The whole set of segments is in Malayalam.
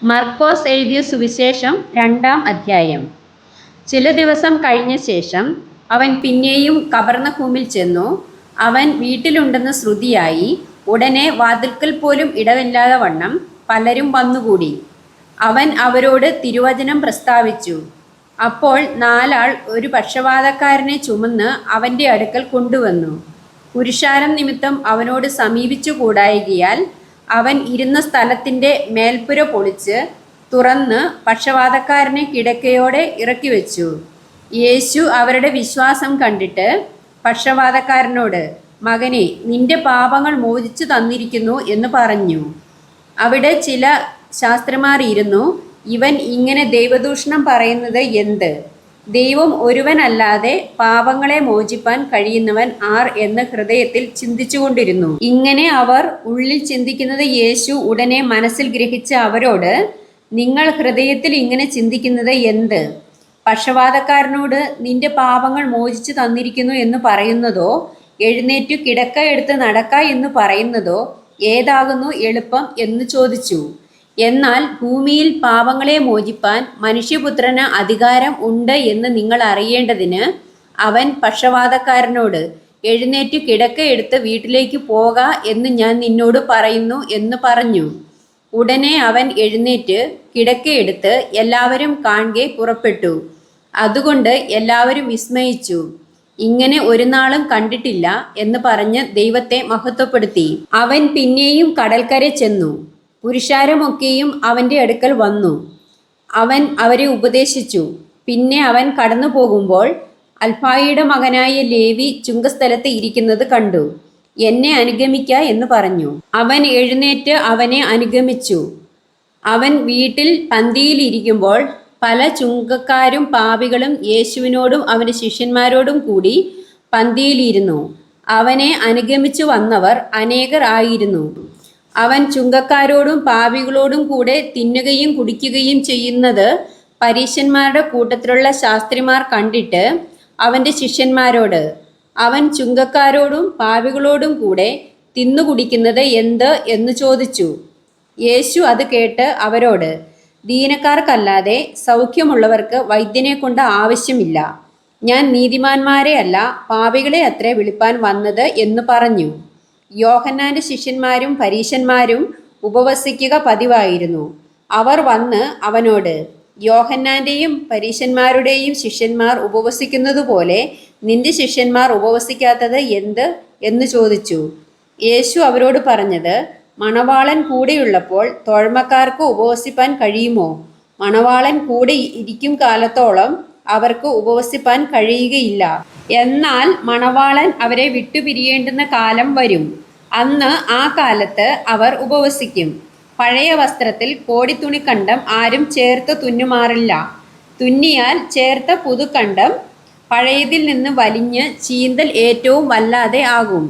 മർക്കോസ് എഴുതിയ സുവിശേഷം 2-ാം അധ്യായം. ചില ദിവസം കഴിഞ്ഞ ശേഷം അവൻ പിന്നെയും കപർന്നഹൂമിൽ ചെന്നു. അവൻ വീട്ടിലുണ്ടെന്ന് ശ്രുതിയായി. ഉടനെ വാതിൽക്കൽ പോലും ഇടമില്ലാതെ വണ്ണം പലരും വന്നുകൂടി. അവൻ അവരോട് തിരുവചനം പ്രസ്താവിച്ചു. അപ്പോൾ 4 ആൾ ഒരു പക്ഷവാതക്കാരനെ ചുമന്ന് അവൻ്റെ അടുക്കൽ കൊണ്ടുവന്നു. പുരുഷാരം നിമിത്തം അവനോട് സമീപിച്ചുകൂടായികയാൽ അവൻ ഇരുന്ന സ്ഥലത്തിൻ്റെ മേൽപ്പുര പൊളിച്ച് തുറന്ന് പക്ഷവാതക്കാരനെ കിടക്കയോടെ ഇറക്കിവെച്ചു. യേശു അവരുടെ വിശ്വാസം കണ്ടിട്ട് പക്ഷവാതക്കാരനോട്, മകനെ, നിന്റെ പാപങ്ങൾ മോചിച്ചു തന്നിരിക്കുന്നു എന്ന് പറഞ്ഞു. അവിടെ ചില ശാസ്ത്രിമാർ ഇരുന്നു. ഇവൻ ഇങ്ങനെ ദൈവദൂഷണം പറയുന്നത് എന്ത്? ദൈവം ഒരുവനല്ലാതെ പാപങ്ങളെ മോചിപ്പാൻ കഴിയുന്നവൻ ആർ എന്ന് ഹൃദയത്തിൽ ചിന്തിച്ചുകൊണ്ടിരുന്നു. ഇങ്ങനെ അവർ ഉള്ളിൽ ചിന്തിക്കുന്നത് യേശു ഉടനെ മനസ്സിൽ ഗ്രഹിച്ച അവരോട്, നിങ്ങൾ ഹൃദയത്തിൽ ഇങ്ങനെ ചിന്തിക്കുന്നത് എന്ത്? പക്ഷവാതക്കാരനോട് നിന്റെ പാപങ്ങൾ മോചിച്ചു തന്നിരിക്കുന്നു എന്ന് പറയുന്നതോ എഴുന്നേറ്റു കിടക്ക എടുത്ത് നടക്ക എന്ന് പറയുന്നതോ ഏതാകുന്നു എളുപ്പം എന്ന് ചോദിച്ചു. എന്നാൽ ഭൂമിയിൽ പാപങ്ങളെ മോചിപ്പാൻ മനുഷ്യപുത്രന് അധികാരം ഉണ്ട് എന്ന് നിങ്ങൾ അറിയേണ്ടതിന് അവൻ പക്ഷവാതക്കാരനോട്, എഴുന്നേറ്റ് കിടക്ക എടുത്ത് വീട്ടിലേക്ക് പോക എന്ന് ഞാൻ നിന്നോട് പറയുന്നു എന്ന് പറഞ്ഞു. ഉടനെ അവൻ എഴുന്നേറ്റ് കിടക്കയെടുത്ത് എല്ലാവരും കാൺകെ പുറപ്പെട്ടു. അതുകൊണ്ട് എല്ലാവരും വിസ്മയിച്ചു. ഇങ്ങനെ ഒരു നാളും കണ്ടിട്ടില്ല എന്ന് പറഞ്ഞ് ദൈവത്തെ മഹത്വപ്പെടുത്തി. അവൻ പിന്നെയും കടൽക്കരെ ചെന്നു. പുരുഷാരമൊക്കെയും അവൻ്റെ അടുക്കൽ വന്നു. അവൻ അവരെ ഉപദേശിച്ചു. പിന്നെ അവൻ കടന്നു പോകുമ്പോൾ അൽഫായിയുടെ മകനായ ലേവി ചുങ്കസ്ഥലത്ത് ഇരിക്കുന്നത് കണ്ടു. എന്നെ അനുഗമിക്ക എന്ന് പറഞ്ഞു. അവൻ എഴുന്നേറ്റ് അവനെ അനുഗമിച്ചു. അവൻ വീട്ടിൽ പന്തിയിലിരിക്കുമ്പോൾ പല ചുങ്കക്കാരും പാപികളും യേശുവിനോടും അവൻ്റെ ശിഷ്യന്മാരോടും കൂടി പന്തിയിലിരുന്നു. അവനെ അനുഗമിച്ചു വന്നവർ അനേകർ ആയിരുന്നു. അവൻ ചുങ്കക്കാരോടും പാപികളോടും കൂടെ തിന്നുകയും കുടിക്കുകയും ചെയ്യുന്നത് പരീശന്മാരുടെ കൂട്ടത്തിലുള്ള ശാസ്ത്രിമാർ കണ്ടിട്ട് അവൻ്റെ ശിഷ്യന്മാരോട്, അവൻ ചുങ്കക്കാരോടും പാപികളോടും കൂടെ തിന്നുകുടിക്കുന്നത് എന്ത് എന്ന് ചോദിച്ചു. യേശു അത് കേട്ട് അവരോട്, ദീനക്കാർക്കല്ലാതെ സൗഖ്യമുള്ളവർക്ക് വൈദ്യനെ കൊണ്ട് ആവശ്യമില്ല. ഞാൻ നീതിമാന്മാരെ അല്ല പാപികളെ അത്രേ വിളിപ്പാൻ വന്നത് എന്ന് പറഞ്ഞു. യോഹന്നാന്റെ ശിഷ്യന്മാരും പരീശന്മാരും ഉപവസിക്കുക പതിവായിരുന്നു. അവർ വന്ന് അവനോട്, യോഹന്നാന്റെയും പരീശന്മാരുടെയും ശിഷ്യന്മാർ ഉപവസിക്കുന്നത് പോലെ നിന്റെ ശിഷ്യന്മാർ ഉപവസിക്കാത്തത് എന്ത് എന്ന് ചോദിച്ചു. യേശു അവരോട് പറഞ്ഞത്, മണവാളൻ കൂടെയുള്ളപ്പോൾ തോഴ്മക്കാർക്ക് ഉപവസിപ്പാൻ കഴിയുമോ? മണവാളൻ കൂടെ ഇരിക്കും കാലത്തോളം അവർക്ക് ഉപവസിപ്പാൻ കഴിയുകയില്ല. എന്നാൽ മണവാളൻ അവരെ വിട്ടുപിരിയേണ്ടുന്ന കാലം വരും. അന്ന് ആ കാലത്ത് അവർ ഉപവസിക്കും. പഴയ വസ്ത്രത്തിൽ കോടിത്തുണിക്കണ്ടം ആരും ചേർത്ത് തുന്നുമാറില്ല. തുന്നിയാൽ ചേർത്ത പുതുക്കണ്ടം പഴയതിൽ നിന്ന് വലിഞ്ഞ് ചീന്തൽ ഏറ്റവും വല്ലാതെ ആകും.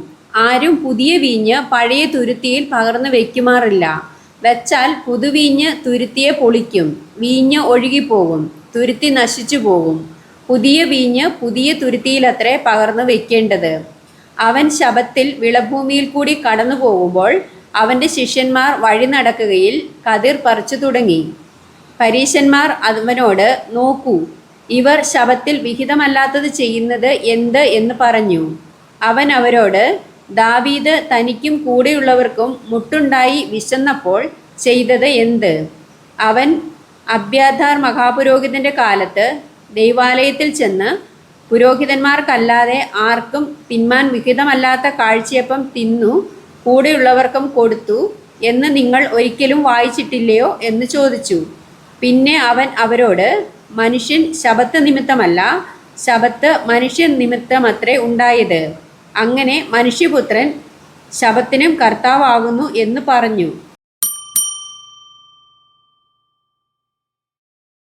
ആരും പുതിയ വീഞ്ഞ് പഴയ തുരുത്തിയിൽ പകർന്നു വയ്ക്കുമാറില്ല. വെച്ചാൽ പുതുവീഞ്ഞ് തുരുത്തിയെ പൊളിക്കും. വീഞ്ഞ് ഒഴുകിപ്പോകും, തുരുത്തി നശിച്ചു പോകും. പുതിയ വീഞ്ഞ് പുതിയ തുരുത്തിയിലത്രേ പകർന്നു വെക്കേണ്ടത്. അവൻ ശബത്തിൽ വിളഭൂമിയിൽ കൂടി കടന്നു പോകുമ്പോൾ അവൻ്റെ ശിഷ്യന്മാർ വഴി നടക്കുകയിൽ കതിർ പറിച്ചു തുടങ്ങി. പരീശന്മാർ അവനോട്, നോക്കൂ, ഇവർ ശബത്തിൽ വിഹിതമല്ലാത്തത് ചെയ്യുന്നത് എന്ത് എന്ന് പറഞ്ഞു. അവൻ അവരോട്, ദാവീദ് തനിക്കും കൂടെയുള്ളവർക്കും മുട്ടുണ്ടായി വിശന്നപ്പോൾ ചെയ്തത് എന്ത്? അവൻ അബ്യാഥാർ മഹാപുരോഹിതൻ്റെ കാലത്ത് ദൈവാലയത്തിൽ ചെന്ന് പുരോഹിതന്മാർക്കല്ലാതെ ആർക്കും തിന്മാൻ വിഹിതമല്ലാത്ത കാഴ്ചയപ്പം തിന്നു കൂടെയുള്ളവർക്കും കൊടുത്തു എന്ന് നിങ്ങൾ ഒരിക്കലും വായിച്ചിട്ടില്ലയോ എന്ന് ചോദിച്ചു. പിന്നെ അവൻ അവരോട്, മനുഷ്യൻ ശബത്ത് നിമിത്തമല്ല, ശബത്ത് മനുഷ്യൻ നിമിത്തമത്രേ ഉണ്ടായത്. അങ്ങനെ മനുഷ്യപുത്രൻ ശബത്തിനും കർത്താവാകുന്നു എന്ന് പറഞ്ഞു.